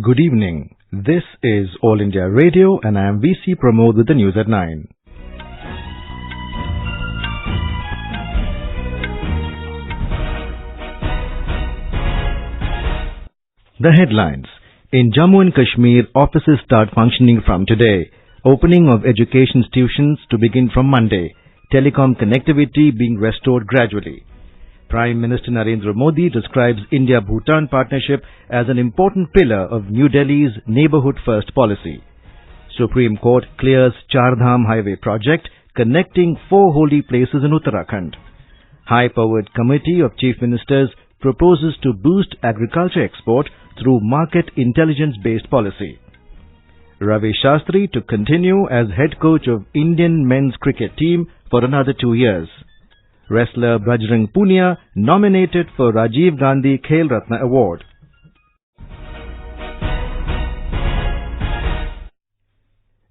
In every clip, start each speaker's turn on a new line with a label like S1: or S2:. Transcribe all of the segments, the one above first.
S1: Good evening. This is All India Radio and I am VC Pramod with the news at 9. The headlines. In Jammu and Kashmir, offices start functioning from today. Opening of education institutions to begin from Monday. Telecom connectivity being restored gradually. Prime Minister Narendra Modi describes India-Bhutan partnership as an important pillar of New Delhi's Neighbourhood First policy. Supreme Court clears Chardham highway project connecting 4 holy places in Uttarakhand. High-powered committee of chief ministers proposes to boost agriculture export through market intelligence-based policy. Ravi Shastri to continue as head coach of Indian men's cricket team for another 2 years. Wrestler Bajrang Punia nominated for Rajiv Gandhi Khel Ratna award.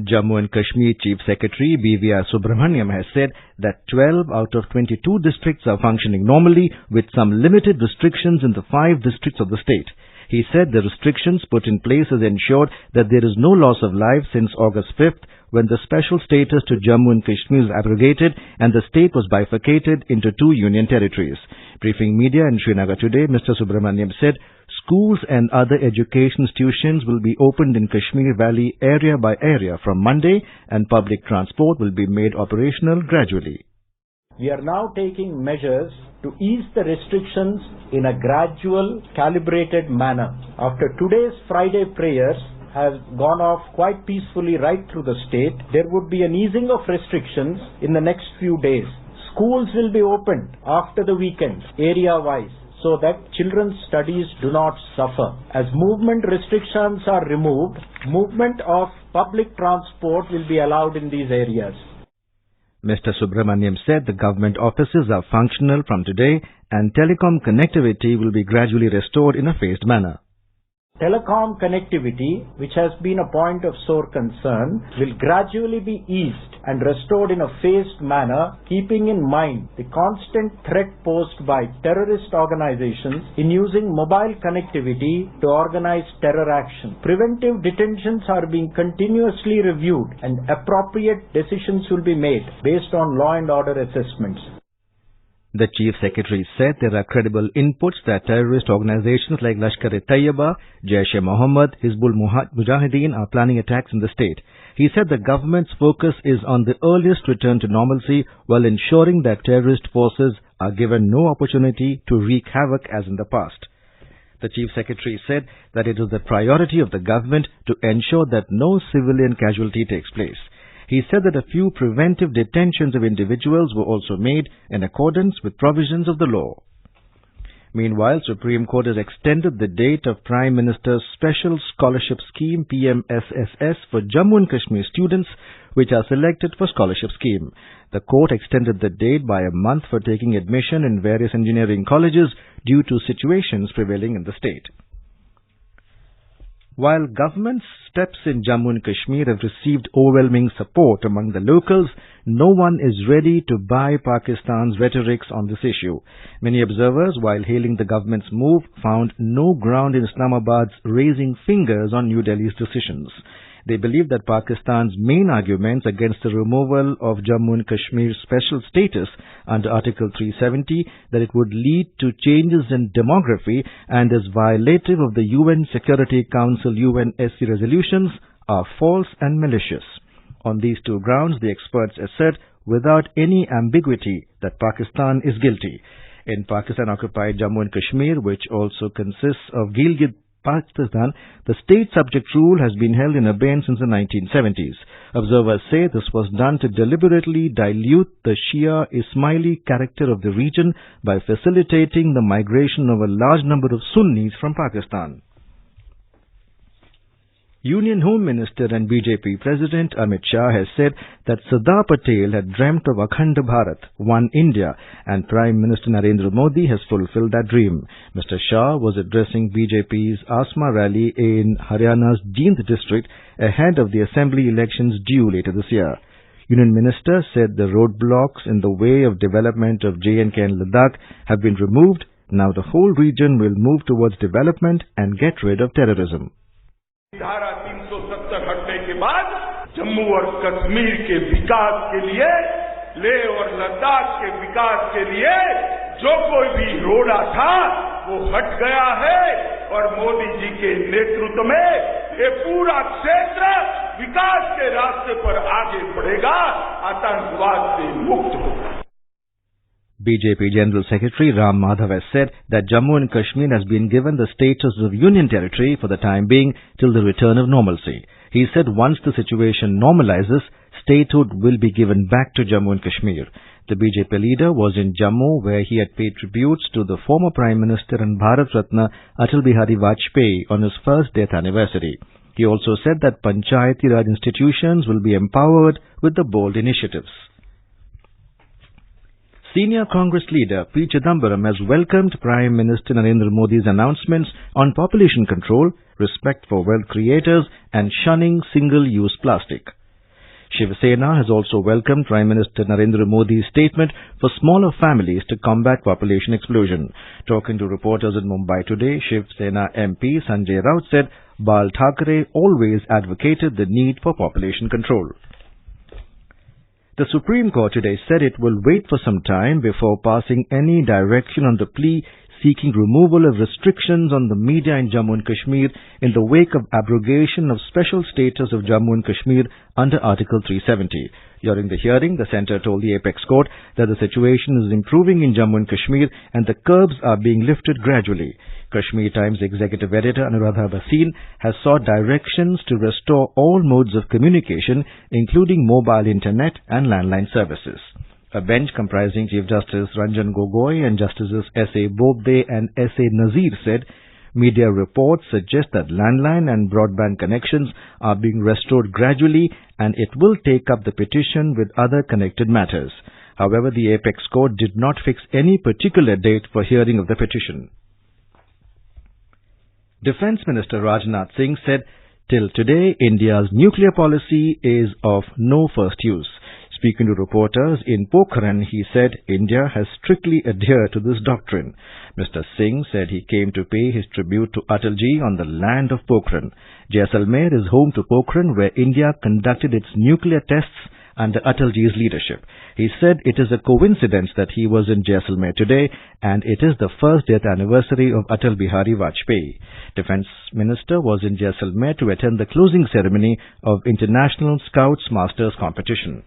S1: Jammu and Kashmir Chief Secretary B.V.R. Subramaniam has said that 12 out of 22 districts are functioning normally with some limited restrictions in the 5 districts of the state. He said the restrictions put in place has ensured that there is no loss of life since August 5th when the special status to Jammu and Kashmir was abrogated and the state was bifurcated into 2 union territories. Briefing media in Srinagar today, Mr. Subramaniam said schools and other education institutions will be opened in Kashmir Valley area by area from Monday and public transport will be made operational gradually.
S2: We are now taking measures to ease the restrictions in a gradual, calibrated manner. After today's Friday prayers have gone off quite peacefully right through the state, there would be an easing of restrictions in the next few days. Schools will be opened after the weekend, area-wise, so that children's studies do not suffer. As movement restrictions are removed, movement of public transport will be allowed in these areas.
S1: Mr. Subramaniam said the government offices are functional from today and telecom connectivity will be gradually restored in a phased manner.
S2: Telecom connectivity, which has been a point of sore concern, will gradually be eased and restored in a phased manner, keeping in mind the constant threat posed by terrorist organizations in using mobile connectivity to organize terror action. Preventive detentions are being continuously reviewed and appropriate decisions will be made based on law and order assessments.
S1: The Chief Secretary said there are credible inputs that terrorist organizations like Lashkar-e-Taiba, Jaish-e-Mohammed, Hizbul Mujahideen are planning attacks in the state. He said the government's focus is on the earliest return to normalcy while ensuring that terrorist forces are given no opportunity to wreak havoc as in the past. The Chief Secretary said that it is the priority of the government to ensure that no civilian casualty takes place. He said that a few preventive detentions of individuals were also made in accordance with provisions of the law. Meanwhile, Supreme Court has extended the date of Prime Minister's Special Scholarship Scheme PMSSS for Jammu and Kashmir students which are selected for scholarship scheme. The court extended the date by a month for taking admission in various engineering colleges due to situations prevailing in the state. While government steps in Jammu and Kashmir have received overwhelming support among the locals, no one is ready to buy Pakistan's rhetorics on this issue. Many observers, while hailing the government's move, found no ground in Islamabad's raising fingers on New Delhi's decisions. They believe that Pakistan's main arguments against the removal of Jammu and Kashmir's special status under Article 370, that it would lead to changes in demography and is violative of the UN Security Council UNSC resolutions, are false and malicious. On these 2 grounds, the experts assert without any ambiguity that Pakistan is guilty. In Pakistan-occupied Jammu and Kashmir, which also consists of Gilgit Pakistan, the state subject rule has been held in abeyance since the 1970s. Observers say this was done to deliberately dilute the Shia Ismaili character of the region by facilitating the migration of a large number of Sunnis from Pakistan. Union Home Minister and BJP President Amit Shah has said that Sardar Patel had dreamt of Akhand Bharat, One India, and Prime Minister Narendra Modi has fulfilled that dream. Mr. Shah was addressing BJP's Asma rally in Haryana's Jeend district ahead of the assembly elections due later this year. Union Minister said the roadblocks in the way of development of J&K and Ladakh have been removed. Now the whole region will move towards development and get rid of terrorism.
S3: धारा 370 हटने के बाद जम्मू और कश्मीर के विकास के लिए, लेह और लद्दाख के विकास के लिए जो कोई भी रोड़ा था वो हट गया है और मोदी जी के नेतृत्व में ये पूरा क्षेत्र विकास के रास्ते पर आगे बढ़ेगा, आतंकवाद से मुक्त होगा।
S1: BJP General Secretary Ram Madhav has said that Jammu and Kashmir has been given the status of Union Territory for the time being till the return of normalcy. He said once the situation normalizes, statehood will be given back to Jammu and Kashmir. The BJP leader was in Jammu where he had paid tributes to the former Prime Minister and Bharat Ratna Atal Bihari Vajpayee on his first death anniversary. He also said that Panchayati Raj institutions will be empowered with the bold initiatives. Senior Congress leader P. Chidambaram has welcomed Prime Minister Narendra Modi's announcements on population control, respect for wealth creators and shunning single-use plastic. Shiv Sena has also welcomed Prime Minister Narendra Modi's statement for smaller families to combat population explosion. Talking to reporters in Mumbai today, Shiv Sena MP Sanjay Raut said Bal Thackeray always advocated the need for population control. The Supreme Court today said it will wait for some time before passing any direction on the plea seeking removal of restrictions on the media in Jammu and Kashmir in the wake of abrogation of special status of Jammu and Kashmir under Article 370. During the hearing, the centre told the Apex Court that the situation is improving in Jammu and Kashmir and the curbs are being lifted gradually. Kashmir Times executive editor Anuradha Bhasin has sought directions to restore all modes of communication, including mobile internet and landline services. A bench comprising Chief Justice Ranjan Gogoi and Justices S.A. Bobde and S.A. Nazir said media reports suggest that landline and broadband connections are being restored gradually and it will take up the petition with other connected matters. However, the Apex Court did not fix any particular date for hearing of the petition. Defence Minister Rajnath Singh said, "Till today, India's nuclear policy is of no first use." Speaking to reporters in Pokhran, he said India has strictly adhered to this doctrine. Mr. Singh said he came to pay his tribute to Atalji on the land of Pokhran. Jaisalmer is home to Pokhran, where India conducted its nuclear tests under Atalji's leadership. He said it is a coincidence that he was in Jaisalmer today and it is the first death anniversary of Atal Bihari Vajpayee. Defence Minister was in Jaisalmer to attend the closing ceremony of International Scouts Masters competition.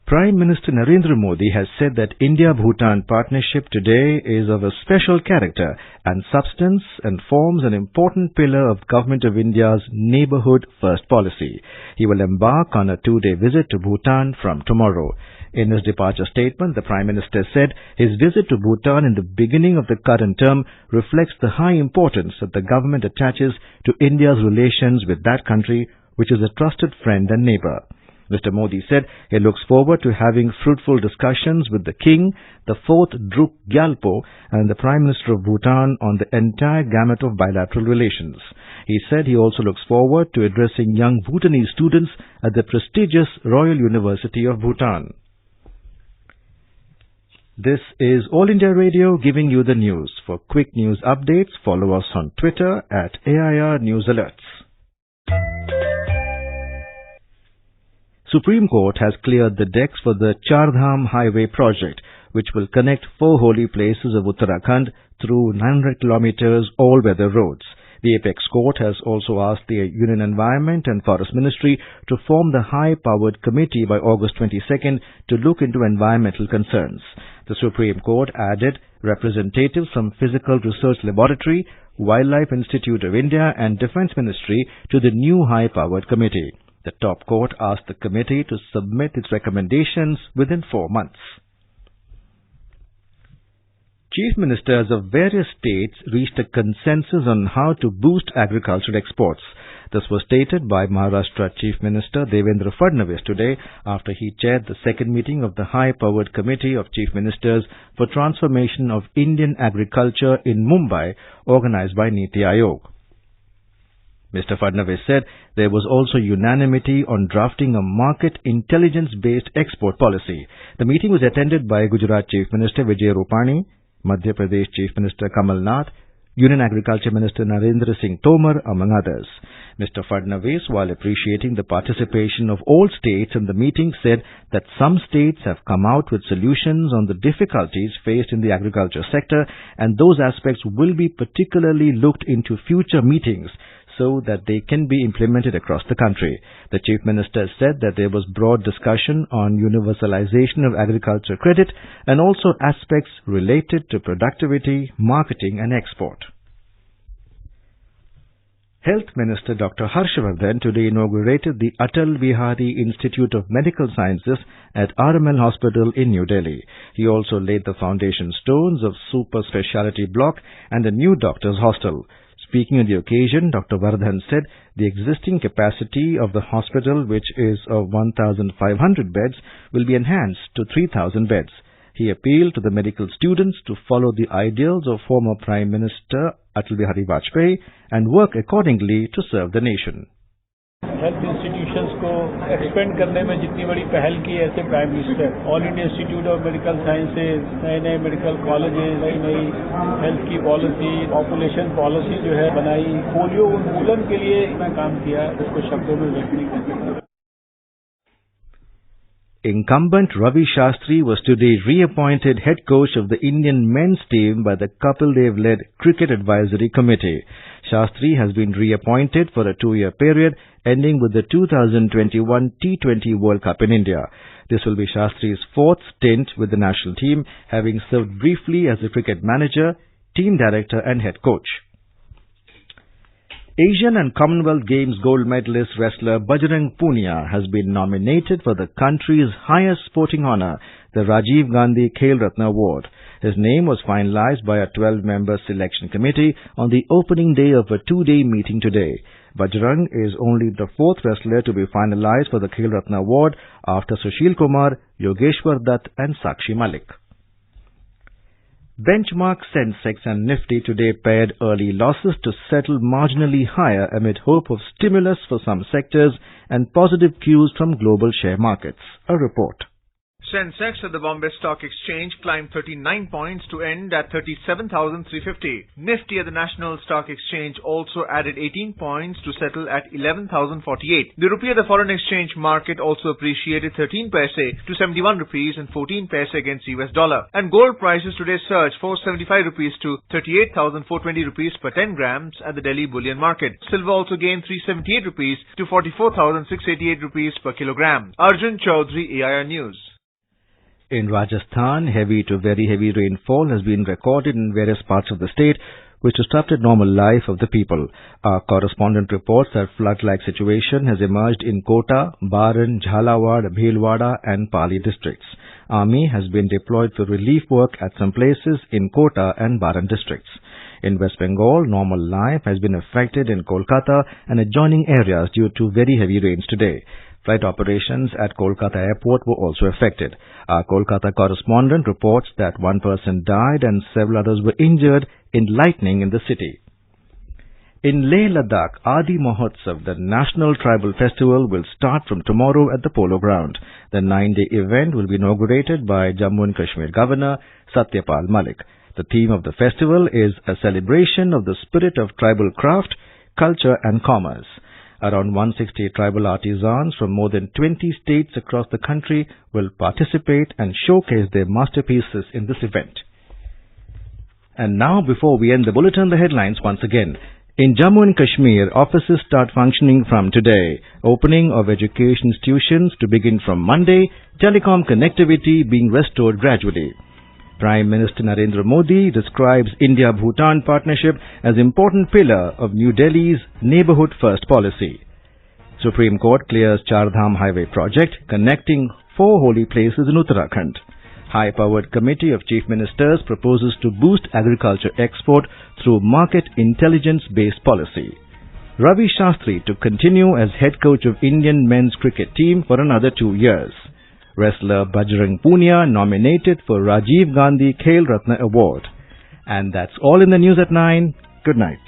S1: Prime Minister Narendra Modi has said that India-Bhutan partnership today is of a special character and substance and forms an important pillar of Government of India's Neighbourhood First policy. He will embark on a 2-day visit to Bhutan from tomorrow. In his departure statement, the Prime Minister said his visit to Bhutan in the beginning of the current term reflects the high importance that the government attaches to India's relations with that country, which is a trusted friend and neighbour. Mr. Modi said he looks forward to having fruitful discussions with the King, the 4th Druk Gyalpo and the Prime Minister of Bhutan on the entire gamut of bilateral relations. He said he also looks forward to addressing young Bhutanese students at the prestigious Royal University of Bhutan. This is All India Radio giving you the news. For quick news updates, follow us on Twitter at AIR News Alerts. Supreme Court has cleared the decks for the Chardham highway project, which will connect 4 holy places of Uttarakhand through 900 kilometers all-weather roads. The Apex Court has also asked the Union Environment and Forest Ministry to form the high-powered committee by August 22nd to look into environmental concerns. The Supreme Court added representatives from Physical Research Laboratory, Wildlife Institute of India and Defence Ministry to the new high-powered committee. The top court asked the committee to submit its recommendations within 4 months. Chief Ministers of various states reached a consensus on how to boost agricultural exports. This was stated by Maharashtra Chief Minister Devendra Fadnavis today after he chaired the second meeting of the high-powered Committee of Chief Ministers for Transformation of Indian Agriculture in Mumbai, organized by Niti Aayog. Mr. Fadnavis said there was also unanimity on drafting a market intelligence-based export policy. The meeting was attended by Gujarat Chief Minister Vijay Rupani, Madhya Pradesh Chief Minister Kamal Nath, Union Agriculture Minister Narendra Tomar, among others. Mr. Fadnavis, while appreciating the participation of all states in the meeting, said that some states have come out with solutions on the difficulties faced in the agriculture sector, and those aspects will be particularly looked into future meetings so that they can be implemented across the country. The Chief Minister said that there was broad discussion on universalization of agriculture credit and also aspects related to productivity, marketing and export. Health Minister Dr. Harshvardhan today inaugurated the Atal Bihari Institute of Medical Sciences at RML Hospital in New Delhi. He also laid the foundation stones of super speciality block and a new doctor's hostel. Speaking on the occasion, Dr. Vardhan said the existing capacity of the hospital, which is of 1,500 beds, will be enhanced to 3,000 beds. He appealed to the medical students to follow the ideals of former Prime Minister Atal Bihari Vajpayee and work accordingly to serve the nation.
S4: Health institutions को expand करने में जितनी बड़ी पहल की ऐसे prime minister, all India institute of medical sciences, नए medical colleges, नई हेल्थ की पॉलिसी, पॉपुलेशन पॉलिसी जो है बनाई, पोलियो उन्मूलन के लिए मैं काम किया, उसको शब्दों में व्यक्त नहीं कर सकता.
S1: Incumbent Ravi Shastri was today reappointed head coach of the Indian men's team by the Kapil Dev-led Cricket Advisory Committee. Shastri has been reappointed for a 2-year period ending with the 2021 T20 World Cup in India. This will be Shastri's 4th stint with the national team, having served briefly as a cricket manager, team director and head coach. Asian and Commonwealth Games gold medalist wrestler Bajrang Punia has been nominated for the country's highest sporting honour, the Rajiv Gandhi Khel Ratna Award. His name was finalized by a 12-member selection committee on the opening day of a 2-day meeting today. Bajrang is only the 4th wrestler to be finalized for the Khel Ratna Award after Sushil Kumar, Yogeshwar Dutt and Sakshi Malik. Benchmark Sensex and Nifty today paired early losses to settle marginally higher amid hope of stimulus for some sectors and positive cues from global share markets. A report.
S5: Sensex at the Bombay Stock Exchange climbed 39 points to end at 37,350. Nifty at the National Stock Exchange also added 18 points to settle at 11,048. The rupee at the foreign exchange market also appreciated 13 paise to 71 rupees and 14 paise against US dollar. And gold prices today surged 475 rupees to 38,420 rupees per 10 grams at the Delhi bullion market. Silver also gained 378 rupees to 44,688 rupees per kilogram. Arjun Chaudhary, AIR News.
S1: In Rajasthan, heavy to very heavy rainfall has been recorded in various parts of the state, which disrupted normal life of the people. Our correspondent reports that flood-like situation has emerged in Kota, Baran, Jhalawad, Bhilwada and Pali districts. Army has been deployed for relief work at some places in Kota and Baran districts. In West Bengal, normal life has been affected in Kolkata and adjoining areas due to very heavy rains today. Flight operations at Kolkata airport were also affected. Our Kolkata correspondent reports that one person died and several others were injured in lightning in the city. In Leh Ladakh, Adi Mahotsav, the national tribal festival, will start from tomorrow at the Polo Ground. The 9-day event will be inaugurated by Jammu and Kashmir Governor Satyapal Malik. The theme of the festival is a celebration of the spirit of tribal craft, culture and commerce. Around 160 tribal artisans from more than 20 states across the country will participate and showcase their masterpieces in this event. And now, before we end the bulletin, the headlines once again. In Jammu and Kashmir, offices start functioning from today. Opening of education institutions to begin from Monday. Telecom connectivity being restored gradually. Prime Minister Narendra Modi describes India-Bhutan partnership as important pillar of New Delhi's Neighbourhood First policy. Supreme Court clears Chardham highway project connecting 4 holy places in Uttarakhand. High-powered committee of chief ministers proposes to boost agriculture export through market intelligence-based policy. Ravi Shastri to continue as head coach of Indian men's cricket team for another 2 years. Wrestler Bajrang Punia nominated for Rajiv Gandhi Khel Ratna Award. And that's all in the news at 9. Good night.